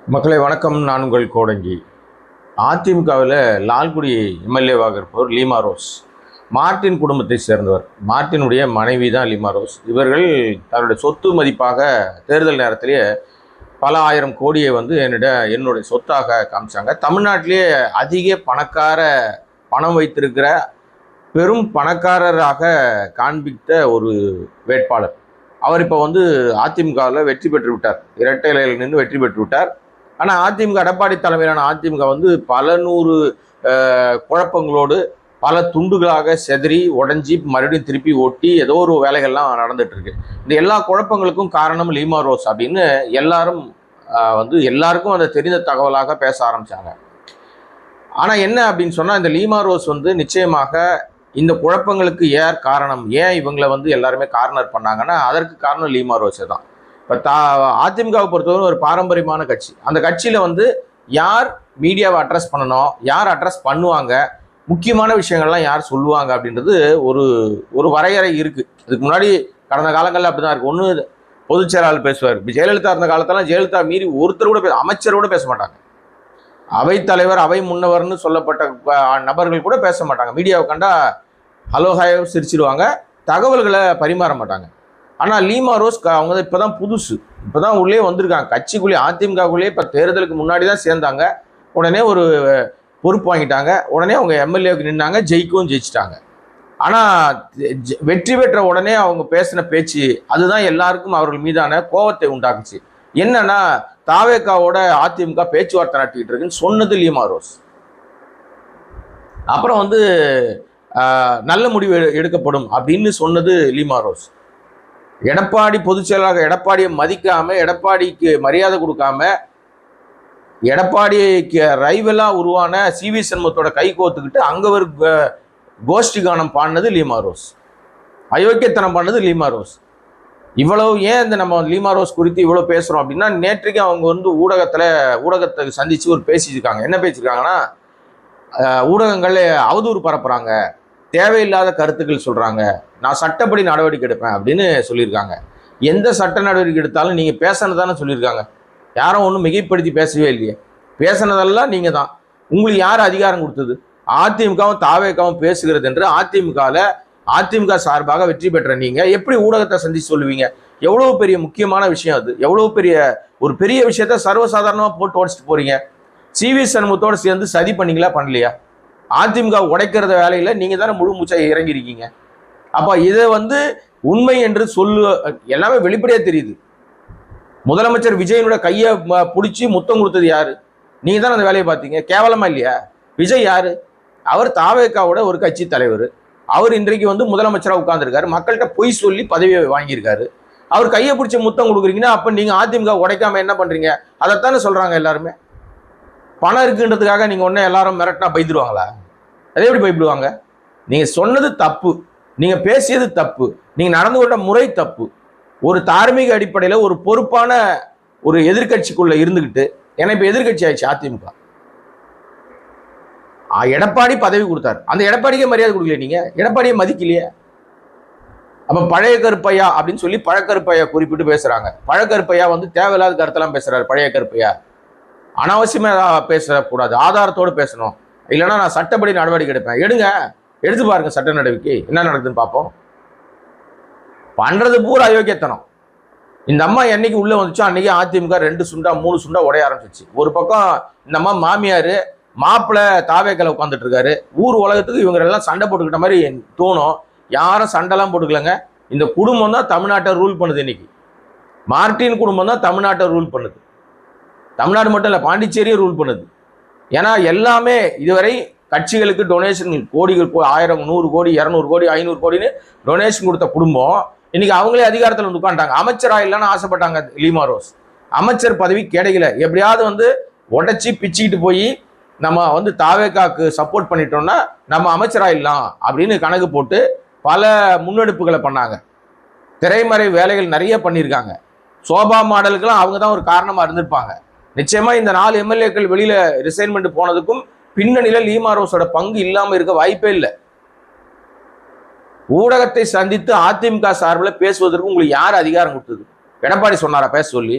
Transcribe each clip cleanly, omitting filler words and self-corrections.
மக்களை வணக்கம். நான் உங்கள் கோடங்கி. அதிமுகவில் லால்குடி எம்எல்ஏவாக இருப்பவர் லீமா ரோஸ். மார்ட்டின் குடும்பத்தை சேர்ந்தவர். மார்ட்டினுடைய மனைவி தான் லீமா ரோஸ். இவர்கள் தன்னுடைய சொத்து மதிப்பாக தேர்தல் நேரத்திலேயே பல ஆயிரம் கோடியை என்னுடைய சொத்தாக காமிச்சாங்க. தமிழ்நாட்டிலேயே அதிக பணம் வைத்திருக்கிற பெரும் பணக்காரராக காண்பித்த ஒரு வேட்பாளர். அவர் இப்போ அதிமுகவில் வெற்றி பெற்று விட்டார். இரட்டை இலையில் நின்று வெற்றி பெற்று விட்டார். ஆனால் அதிமுக, எடப்பாடி தலைமையிலான அதிமுக பல நூறு குழப்பங்களோடு பல துண்டுகளாக செதறி உடஞ்சி மறுபடியும் திருப்பி ஒட்டி ஏதோ ஒரு வேலைகள்லாம் நடந்துட்டு இருக்கு. இந்த எல்லா குழப்பங்களுக்கும் காரணம் லீமா ரோஸ் அப்படின்னு எல்லாருக்கும் அந்த தெரிந்த தகவலாக பேச ஆரம்பிச்சாங்க. ஆனால் என்ன அப்படின்னு சொன்னால், இந்த லீமா ரோஸ் நிச்சயமாக இந்த குழப்பங்களுக்கு காரணம், ஏன் இவங்களை எல்லாருமே கார்னர் பண்ணாங்கன்னா அதற்கு காரணம் லீமா ரோஸே தான். இப்போ அதிமுகவை பொறுத்தவரை ஒரு பாரம்பரியமான கட்சி. அந்த கட்சியில் யார் மீடியாவை அட்ரஸ் பண்ணணும், யார் அட்ரஸ் பண்ணுவாங்க, முக்கியமான விஷயங்கள்லாம் யார் சொல்லுவாங்க அப்படின்றது ஒரு வரையறை இருக்குது. இதுக்கு முன்னாடி கடந்த காலங்களில் அப்படி தான் இருக்குது. ஒன்று பொதுச் செயலாளர் பேசுவார். இப்போ ஜெயலலிதா இருந்த காலத்தெல்லாம் ஜெயலலிதா மீறி ஒருத்தர் கூட அமைச்சர் கூட பேச மாட்டாங்க. அவைத்தலைவர், அவை முன்னவர்னு சொல்லப்பட்ட நபர்கள் கூட பேச மாட்டாங்க. மீடியாவை கண்டா ஹலோ ஹாய் சிரிச்சிடுவாங்க, தகவல்களை பரிமாற மாட்டாங்க. ஆனால் லீமா ரோஸ் அவங்க இப்போ தான் புதுசு, இப்போ தான் உள்ளே வந்திருக்காங்க கட்சிக்குள்ளே. அதிமுகக்குள்ளேயே இப்போ தேர்தலுக்கு முன்னாடி தான் சேர்ந்தாங்க. உடனே ஒரு பொறுப்பு வாங்கிட்டாங்க. உடனே அவங்க எம்எல்ஏவுக்கு நின்னாங்க, ஜெயிச்சிட்டாங்க. ஆனால் வெற்றி பெற்ற உடனே அவங்க பேசின பேச்சு அதுதான் எல்லாருக்கும் அவர்கள் மீதான கோபத்தை உண்டாக்குச்சு. என்னன்னா, தாவேக்காவோட அதிமுக பேச்சுவார்த்தை நடத்திக்கிட்டு இருக்குன்னு சொன்னது லீமா ரோஸ். அப்புறம் நல்ல முடிவு எடுக்கப்படும் அப்படின்னு சொன்னது லீமா ரோஸ். எடப்பாடி பொதுச் செயலாளர் எடப்பாடியை மதிக்காம, எடப்பாடிக்கு மரியாதை கொடுக்காம, எடப்பாடிக்கு ரைவலா உருவான சிவி சண்முகத்தோட கை கோத்துக்கிட்டு அங்க ஒரு கோஷ்டி கானம் பாடினது லீமா ரோஸ். அயோக்கியத்தனம் பண்ணது லீமா ரோஸ். இவ்வளவு ஏன் நம்ம லீமா ரோஸ் குறித்து இவ்வளவு பேசுறோம் அப்படின்னா, நேற்றுக்கு அவங்க ஊடகத்தை சந்திச்சு பேசியிருக்காங்க. என்ன பேசியிருக்காங்கன்னா, ஊடகங்கள்ல அவதூறு பரப்புறாங்க, தேவையில்லாத கருத்துக்கள் சொல்றாங்க, நான் சட்டப்படி நடவடிக்கை எடுப்பேன் அப்படின்னு சொல்லியிருக்காங்க. எந்த சட்ட நடவடிக்கை எடுத்தாலும் நீங்க பேசினதானே சொல்லியிருக்காங்க. யாரும் ஒன்றும் மிகைப்படுத்தி பேசவே இல்லையே. பேசினதெல்லாம் நீங்க தான். உங்களுக்கு யார் அதிகாரம் கொடுத்தது? அதிமுகவும் தாவேக்காவும் பேசுகிறது என்று அதிமுக சார்பாக வெற்றி பெற்ற நீங்க எப்படி ஊடகத்தை சந்திச்சு சொல்லுவீங்க? எவ்வளவு பெரிய முக்கியமான விஷயம் அது. எவ்வளவு பெரிய விஷயத்த சர்வசாதாரணமா போட்டு உடைச்சிட்டு போறீங்க. சிவி சண்முகத்தோட சேர்ந்து சதி பண்ணீங்களா, பண்ணலையா? அதிமுக உடைக்கிறத வேலையில நீங்க தானே முழு மூச்சா இறங்கிருக்கீங்க. அப்ப இதை உண்மை என்று எல்லாமே வெளிப்படையா தெரியுது. முதலமைச்சர் விஜயனோட கையை பிடிச்சி முத்தம் கொடுத்தது யாரு? நீங்க தானே அந்த வேலையை பார்த்தீங்க. கேவலமா இல்லையா? விஜய் யாரு? அவர் தாவேக்காவோட ஒரு கட்சி தலைவர். அவர் இன்றைக்கு முதலமைச்சராக உட்கார்ந்துருக்காரு. மக்கள்கிட்ட பொய் சொல்லி பதவியை வாங்கியிருக்காரு. அவர் கையை பிடிச்சி முத்தம் கொடுக்குறீங்கன்னா அப்ப நீங்க அதிமுக உடைக்காம என்ன பண்றீங்க? அதைத்தானே சொல்றாங்க எல்லாருமே. பணம் இருக்குன்றதுக்காக நீங்க ஒன்னே எல்லாரும் மிரட்டினா பயந்துருவாங்களா? அதே எப்படி பயப்படுவாங்க? நீங்க சொன்னது தப்பு, நீங்க பேசியது தப்பு, நீங்க நடந்து கொண்ட முறை தப்பு. ஒரு தார்மீக அடிப்படையில ஒரு பொறுப்பான ஒரு எதிர்கட்சிக்குள்ள இருந்துகிட்டு, ஏன்னா இப்ப எதிர்கட்சி ஆயிடுச்சு அதிமுக. எடப்பாடி பதவி கொடுத்தாரு, அந்த எடப்பாடிக்கே மரியாதை கொடுக்கல. நீங்க எடப்பாடியை மதிக்கலையே. அப்ப பழைய கருப்பையா அப்படின்னு சொல்லி பழக்கருப்பையா குறிப்பிட்டு பேசுறாங்க. பழக்கருப்பையா தேவையில்லாத கருத்தெல்லாம் பேசுறாரு. பழைய கருப்பையா அனாவசியமா பேசக்கூடாது, ஆதாரத்தோடு பேசணும். இல்லைன்னா நான் சட்டப்படி நடவடிக்கை எடுப்பேன். எடுத்து பாருங்க சட்ட நடவடிக்கை என்ன நடக்குதுன்னு பார்ப்போம். பண்றது பூரா அயோக்கியத்தனம். இந்த அம்மா என்னைக்கு உள்ள வந்துச்சோ அன்னைக்கு அதிமுக 2 சுண்டா 3 சுண்டா உடைய ஆரம்பிச்சிச்சு. ஒரு பக்கம் இந்த அம்மா மாமியாரு மாப்பிள்ளை தாவேக்கல உட்காந்துட்டு இருக்காரு. ஊர் உலகத்துக்கு இவங்க எல்லாம் சண்டை போட்டுக்கிட்ட மாதிரி தோணும். யாரும் சண்டைலாம் போட்டுக்கலங்க. இந்த குடும்பம் தான் தமிழ்நாட்டை ரூல் பண்ணுது. இன்னைக்கு மார்ட்டின் குடும்பம் தான் தமிழ்நாட்டை ரூல் பண்ணுது. தமிழ்நாடு மட்டும் இல்லை, பாண்டிச்சேரியை ரூல் பண்ணுது. ஏன்னா எல்லாமே இதுவரை கட்சிகளுக்கு டொனேஷன் கோடிகள், 1000, 100 கோடி, 200 கோடி, 500 கோடின்னு டொனேஷன் கொடுத்த குடும்பம் இன்னைக்கு அவங்களே அதிகாரத்தில் உட்காந்துட்டாங்க. அமைச்சராக இல்லைன்னு ஆசைப்பட்டாங்க லீமா ரோஸ். அமைச்சர் பதவி கிடைக்கல. எப்படியாவது உடச்சி பிச்சுக்கிட்டு போய் நம்ம தாவேக்காக்கு சப்போர்ட் பண்ணிட்டோம்னா நம்ம அமைச்சராயிடலாம் அப்படின்னு கணக்கு போட்டு பல முன்னெடுப்புகளை பண்ணாங்க. திரைமறை வேலைகள் நிறைய பண்ணியிருக்காங்க. சோபா மாடலுக்கெல்லாம் அவங்க தான் ஒரு காரணமா இருந்திருப்பாங்க. நிச்சயமா இந்த 4 எம்எல்ஏக்கள் வெளியில ரிசைன்மெண்ட் போனதுக்கும் பின்னணியில லீமா ரோஸோட பங்கு இல்லாம இருக்க வாய்ப்பே இல்லை. ஊடகத்தை சந்தித்து அதிமுக சார்பில் பேசுவதற்கு உங்களுக்கு யார் அதிகாரம் கொடுத்தது? எடப்பாடி சொன்னாரா பேச சொல்லி?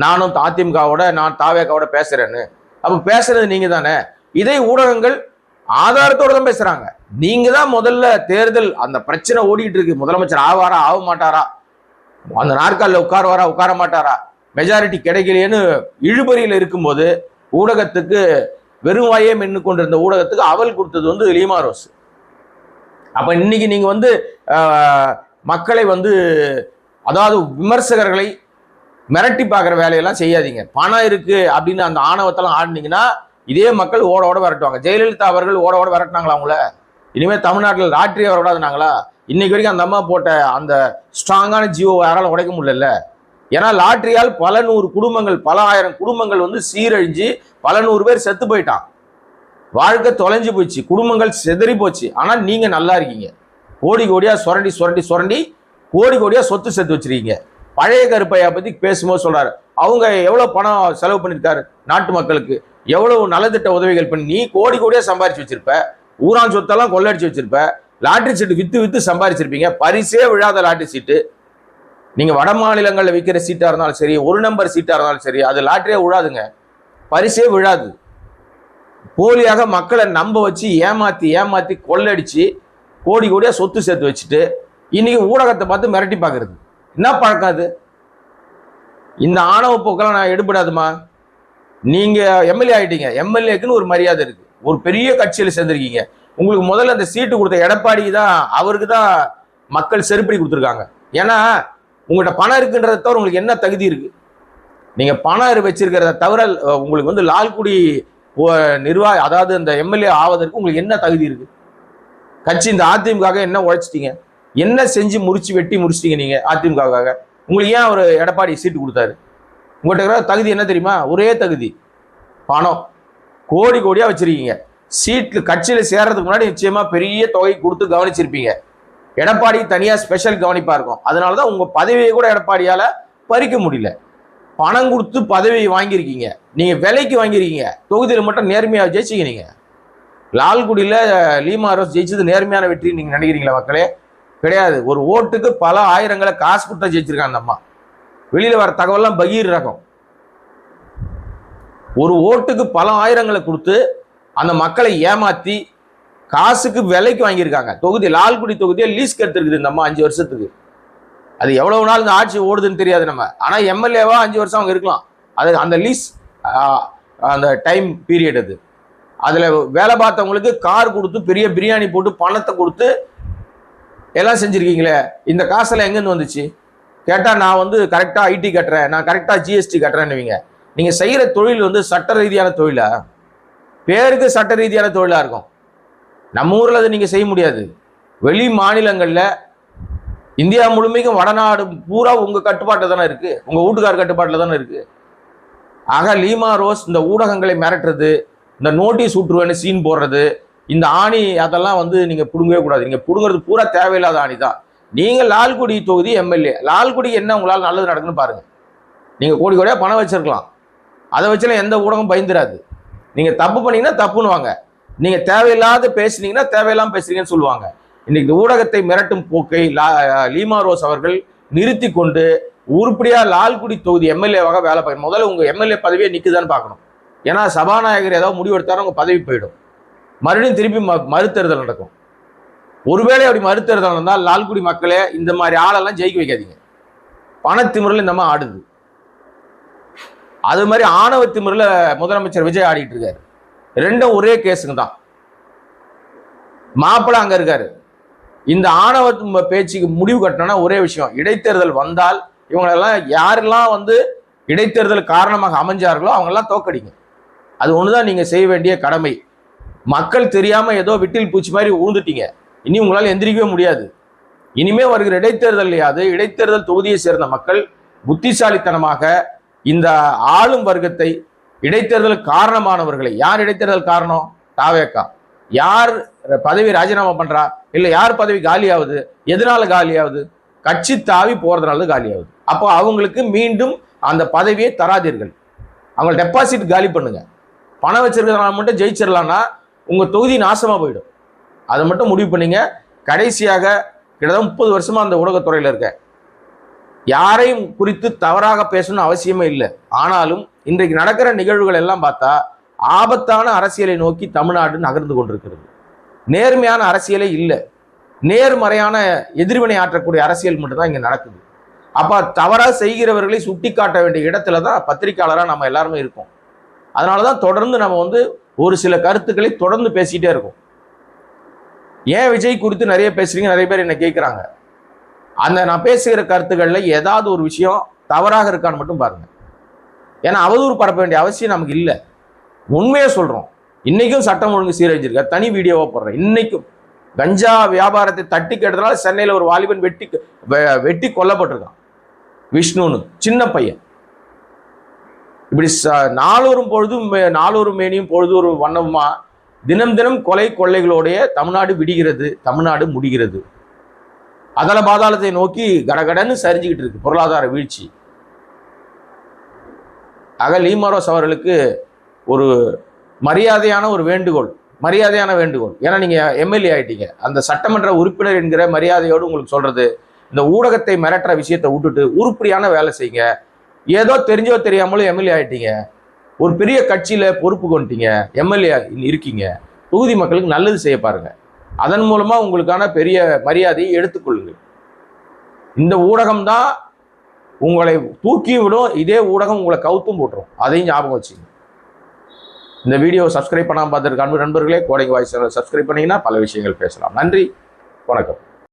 நானும் அதிமுகவோட நான் தாவேக்காவோட பேசுறேன்னு. அப்ப பேசுறது நீங்க தானே. இதை ஊடகங்கள் ஆதாரத்தோட தான் பேசுறாங்க. நீங்க தான் முதல்ல தேர்தல் அந்த பிரச்சனை ஓடிட்டு இருக்கு, முதலமைச்சர் ஆவாரா ஆக மாட்டாரா, அந்த நாற்காலில் உட்காருவாரா உட்கார மாட்டாரா, மெஜாரிட்டி கிடைக்கலையேன்னு இழுபறியில் இருக்கும்போது ஊடகத்துக்கு வெறும் வாயே மென்னு கொண்டிருந்த ஊடகத்துக்கு அவல் கொடுத்தது வந்து லீமா ரோஸ். அப்ப இன்னைக்கு நீங்க வந்து மக்களை வந்து அதாவது விமர்சகர்களை மிரட்டி பார்க்குற வேலையெல்லாம் செய்யாதீங்க. பணம் இருக்கு அப்படின்னு அந்த ஆணவத்தெல்லாம் ஆடினீங்கன்னா இதே மக்கள் ஓட ஓட விரட்டுவாங்க. ஜெயலலிதா அவர்கள் ஓட ஓட விரட்டினாங்களா அவங்கள? இனிமேல் தமிழ்நாட்டில் லாட்ரி வர விடாதுனாங்களா? இன்னைக்கு வரைக்கும் அந்த அம்மா போட்ட அந்த ஸ்ட்ராங்கான ஜியோ யாராலும் உடைக்க முடியல. ஏன்னா லாட்ரியால் பல நூறு குடும்பங்கள், பல ஆயிரம் குடும்பங்கள் வந்து சீரழிஞ்சு பல நூறு பேர் செத்து போயிட்டான். வாழ்க்கை தொலைஞ்சு போச்சு, குடும்பங்கள் செதறி போச்சு. ஆனால் நீங்க நல்லா இருக்கீங்க. கோடி கோடியா சுரண்டி சுரண்டி சுரண்டி கோடி கோடியா சொத்து சேர்த்து வச்சிருக்கீங்க. பழைய கருப்பையா பத்தி பேசும்போது சொல்றாரு, அவங்க எவ்வளவு பணம் செலவு பண்ணிருக்காரு நாட்டு மக்களுக்கு, எவ்வளவு நலத்திட்ட உதவிகள் பண்ணி நீ கோடி கோடியா சம்பாரிச்சு வச்சிருப்ப, ஊரான் சொத்தெல்லாம் கொள்ளடிச்சு வச்சிருப்ப, லாட்டரி சீட்டு வித்து வித்து சம்பாரிச்சிருப்பீங்க. பரிசே விழாத லாட்டரி சீட்டு. நீங்க வட மாநிலங்களில் விற்கிற சீட்டா இருந்தாலும் சரி, ஒரு நம்பர் சீட்டா இருந்தாலும் சரி, அது லாட்டரியே விழாதுங்க, பரிசே விழாது. போலியாக மக்களை நம்ப வச்சு ஏமாத்தி ஏமாத்தி கொள்ளடிச்சு கோடி கோடியா சொத்து சேர்த்து வச்சுட்டு இன்னைக்கு ஊடகத்தை பார்த்து மிரட்டி பார்க்கறது என்ன பழக்கம் அது? இந்த ஆணவ போக்கெல்லாம் நான் எடுபடாதுமா. நீங்க எம்எல்ஏ ஆயிட்டீங்க, எம்எல்ஏக்குன்னு ஒரு மரியாதை இருக்கு, ஒரு பெரிய கட்சியில் சேர்ந்திருக்கீங்க. உங்களுக்கு முதல்ல அந்த சீட்டு கொடுத்த எடப்பாடி தான், அவருக்கு தான் மக்கள் செருப்படி கொடுத்துருக்காங்க. ஏன்னா உங்கள்கிட்ட பணம் இருக்குன்றத தவிர உங்களுக்கு என்ன தகுதி இருக்கு? நீங்க பணம் வச்சிருக்கிறத தவிர உங்களுக்கு வந்து லால்குடி நிர்வாக அதாவது இந்த எம்எல்ஏ ஆவதற்கு உங்களுக்கு என்ன தகுதி இருக்கு? கட்சி இந்த அதிமுக என்ன உழைச்சிட்டீங்க? என்ன செஞ்சு முறிச்சு வெட்டி முடிச்சிட்டீங்க நீங்க அதிமுகவுக்காக? உங்களுக்கு ஏன் ஒரு எடப்பாடி சீட்டு கொடுத்தாரு? உங்கள்கிட்ட தகுதி என்ன தெரியுமா? ஒரே தகுதி, பணம். கோடி கோடியா வச்சிருக்கீங்க. சீட்டு கட்சியில சேர்றதுக்கு முன்னாடி நிச்சயமா பெரிய தொகை கொடுத்து கவனிச்சிருப்பீங்க. எடப்பாடி தனியா ஸ்பெஷல் கவனிப்பா இருக்கும். அதனாலதான் உங்க பதவியை கூட எடப்பாடியால பறிக்க முடியல. பணம் கொடுத்து பதவியை வாங்கியிருக்கீங்க, நீங்க விலைக்கு வாங்கியிருக்கீங்க. தொகுதியில் மட்டும் நேர்மையா ஜெயிச்சிங்க. நீங்க லால்குடியில லீமா ரோஸ் ஜெயிச்சது நேர்மையான வெற்றி நீங்க நினைக்கிறீங்களா? மக்களே கிடையாது. ஒரு ஓட்டுக்கு பல ஆயிரங்களை காசு கொடுத்தா ஜெயிச்சிருக்காங்க அந்த அம்மா. வெளியில வர தகவல்லாம் பகீர் ரகம். ஒரு ஓட்டுக்கு பல ஆயிரங்களை கொடுத்து அந்த மக்களை ஏமாத்தி காசுக்கு விலைக்கு வாங்கியிருக்காங்க. தொகுதி லால்குடி தொகுதியை லீஸ்க்கு எடுத்துருக்குது இந்த அம்மா 5 வருஷத்துக்கு. அது எவ்வளவு நாள் இந்த ஆட்சி ஓடுதுன்னு தெரியாது நம்ம. ஆனா எம்எல்ஏவா 5 வருஷம் அவங்க இருக்கலாம். அது அந்த லீஸ் அந்த டைம் பீரியட் அது. அதுல வேலை பார்த்தவங்களுக்கு கார் கொடுத்து பெரிய பிரியாணி போட்டு பணத்தை கொடுத்து எல்லாம் செஞ்சிருக்கீங்களே. இந்த காசெல்லாம் எங்கேருந்து வந்துச்சு கேட்டா, நான் வந்து கரெக்டா ஐடி கட்டுறேன், நான் கரெக்டா ஜிஎஸ்டி கட்டுறேன்னுவீங்க. நீங்க செய்யற தொழில் வந்து சட்ட ரீதியான தொழிலா? பேருக்கு சட்ட ரீதியான தொழிலா இருக்கும். நம்ம ஊர்ல அதை நீங்க செய்ய முடியாது. வெளி மாநிலங்கள்ல இந்தியா முழுமைக்கும் வடநாடு பூரா உங்க கட்டுப்பாட்டில் தானே இருக்கு, உங்க வீட்டுக்கார் கட்டுப்பாட்டில் தானே இருக்கு. ஆக லீமா ரோஸ் இந்த ஊடகங்களை மிரட்டுறது, இந்த நோட்டீஸ் விட்டுருவேன்னு சீன் போடுறது, இந்த ஆணி அதெல்லாம் வந்து நீங்க புடுங்கவே கூடாது. நீங்க புடுங்கிறது பூரா தேவையில்லாத ஆணி தான். நீங்க லால்குடி தொகுதி எம்எல்ஏ, லால்குடி என்ன உங்களால் நல்லது நடக்குன்னு பாருங்க. நீங்க கோடி கோடியா பணம் வச்சிருக்கலாம், அதை வச்சுலாம் எந்த ஊடகம் பயந்துராது. நீங்க தப்பு பண்ணீங்கன்னா தப்புன்னு வாங்க, நீங்க தேவையில்லாத பேசுனீங்கன்னா தேவையில்லாம பேசுறீங்கன்னு சொல்லுவாங்க. இன்னைக்கு ஊடகத்தை மிரட்டும் போக்கை லீமா ரோஸ் அவர்கள் நிறுத்தி கொண்டு உருப்படியா லால்குடி தொகுதி எம்எல்ஏவாக வேலை பார்க்கணும். முதல்ல உங்க எம்எல்ஏ பதவியை நிக்குதான்னு பார்க்கணும். ஏன்னா சபாநாயகர் ஏதாவது முடிவு எடுத்தாலும் உங்க பதவி போயிடும். மறுபடியும் திருப்பி மறுதேர்தல் நடக்கும். ஒருவேளை அப்படி மறுதேர்தல் நடந்தால் லால்குடி மக்களே இந்த மாதிரி ஆளெல்லாம் ஜெயிக்க வைக்காதீங்க. பணத்திமுறையில் இந்த மாதிரி ஆடுது. அது மாதிரி ஆணவ திமுறையில் முதலமைச்சர் விஜய் ஆடிட்டு இருக்காரு. ரெண்டும் ஒரே கேஸுங்க தான். மாப்பிள்ளை அங்க இருக்காரு. இந்த ஆணவ பேச்சுக்கு முடிவு கட்டணும்னா ஒரே விஷயம், இடைத்தேர்தல் வந்தால் இவங்களெல்லாம் யாரெல்லாம் வந்து இடைத்தேர்தல் காரணமாக அமைஞ்சார்களோ அவங்கெல்லாம் தோக்கடிங்க. அது ஒண்ணுதான் நீங்க செய்ய வேண்டிய கடமை. மக்கள் தெரியாம ஏதோ விட்டில் பூச்சி மாதிரி ஊந்துட்டீங்க. இனி உங்களால் எந்திரிக்கவே முடியாது. இனிமே வருகிற இடைத்தேர்தலையாவது இடைத்தேர்தல் தொகுதியை சேர்ந்த மக்கள் புத்திசாலித்தனமாக இந்த ஆளும் வர்க்கத்தை, இடைத்தேர்தல் காரணமானவர்களை, யார் இடைத்தேர்தல் காரணம்? தாவேக்கா. யார் பதவி ராஜினாமா பண்றா, இல்ல யார் பதவி காலியாகுது, எதனால காலியாகுது? கட்சி தாவி போறதுனால காலியாகுது. அப்போ அவங்களுக்கு மீண்டும் அந்த பதவியை தராதீர்கள். அவங்க டெபாசிட் காலி பண்ணுங்க. பணம் வச்சிருக்கிறதுனால மட்டும் ஜெயிச்சிடலாம்னா உங்க தொகுதி நாசமா போயிடும். அதை மட்டும் முடிவு பண்ணீங்க. கடைசியாக கிட்டத்தட்ட 30 வருஷமா அந்த ஊடகத்துறையில இருக்க, யாரையும் குறித்து தவறாக பேசணும்னு அவசியமே இல்லை. ஆனாலும் இன்றைக்கு நடக்கிற நிகழ்வுகள் எல்லாம் பார்த்தா ஆபத்தான அரசியலை நோக்கி தமிழ்நாடு நகர்ந்து கொண்டிருக்கிறது. நேர்மையான அரசியலே இல்லை, நேர்மறையான எதிர்வினை ஆற்றக்கூடிய அரசியல் மட்டும்தான் இங்க நடக்குது. அப்ப தவறாக செய்கிறவர்களை சுட்டி காட்ட வேண்டிய இடத்துல தான் பத்திரிகையாளராக நம்ம எல்லாருமே இருக்கோம். அதனாலதான் தொடர்ந்து நம்ம ஒரு சில கருத்துக்களை தொடர்ந்து பேசிட்டே இருக்கோம். ஏன் விஜய் குறித்து நிறைய பேசுறீங்க, நிறைய பேர் என்ன கேட்கிறாங்க. நான் பேசுகிற கருத்துக்கள்ல ஏதாவது ஒரு விஷயம் தவறாக இருக்கான்னு மட்டும் பாருங்க. ஏன்னா அவதூறு பரப்ப வேண்டிய அவசியம் நமக்கு இல்லை. உண்மையே சொல்றோம். இன்னைக்கும் சட்டம் ஒழுங்கு சீரழிஞ்சிருக்க, தனி வீடியோவா போடுறேன். இன்னைக்கும் கஞ்சா வியாபாரத்தை தட்டி கேட்டதுனால சென்னையில் ஒரு வாலிபன் வெட்டி கொல்லப்பட்டிருக்கான். விஷ்ணுன்னு சின்ன பையன். இப்படி நாளொரு மேனியும் பொழுது ஒரு வண்ணமா தினம் தினம் கொலை கொள்ளைகளோடைய தமிழ்நாடு விடுகிறது, தமிழ்நாடு முடிகிறது. அதல பாதாளத்தை நோக்கி கடகடன்னு சரிஞ்சுக்கிட்டு இருக்கு பொருளாதார வீழ்ச்சி. லீமாரோஸ் அவர்களுக்கு ஒரு மரியாதையான வேண்டுகோள். ஏன்னா நீங்க எம்எல்ஏ ஆயிட்டீங்க, அந்த சட்டமன்ற உறுப்பினர் என்கிற மரியாதையோடு உங்களுக்கு சொல்றது, இந்த ஊடகத்தை மிரட்டுற விஷயத்தை விட்டுட்டு உருப்படியான வேலை செய்யுங்க. ஏதோ தெரிஞ்சோ தெரியாமலும் எம்எல்ஏ ஆயிட்டீங்க, ஒரு பெரிய கட்சியில பொறுப்பு கொண்டுட்டீங்க, எம்எல்ஏ இருக்கீங்க, தொகுதி மக்களுக்கு நல்லது செய்ய பாருங்க. அதன் மூலமா உங்களுக்கான பெரிய மரியாதையை எடுத்துக்கொள்ளுங்கள். இந்த ஊடகம் தான் உங்களை தூக்கி விடும், இதே ஊடகம் உங்களை கவுத்தும் போட்டுரும். அதையும் ஞாபகம் வச்சுங்க. இந்த வீடியோ சப்ஸ்கிரைப் பண்ணாமல் பார்த்துருக்க அன்பு நண்பர்களே, கோடை வாய்ஸ் சப்ஸ்கிரைப் பண்ணீங்கன்னா பல விஷயங்கள் பேசலாம். நன்றி, வணக்கம்.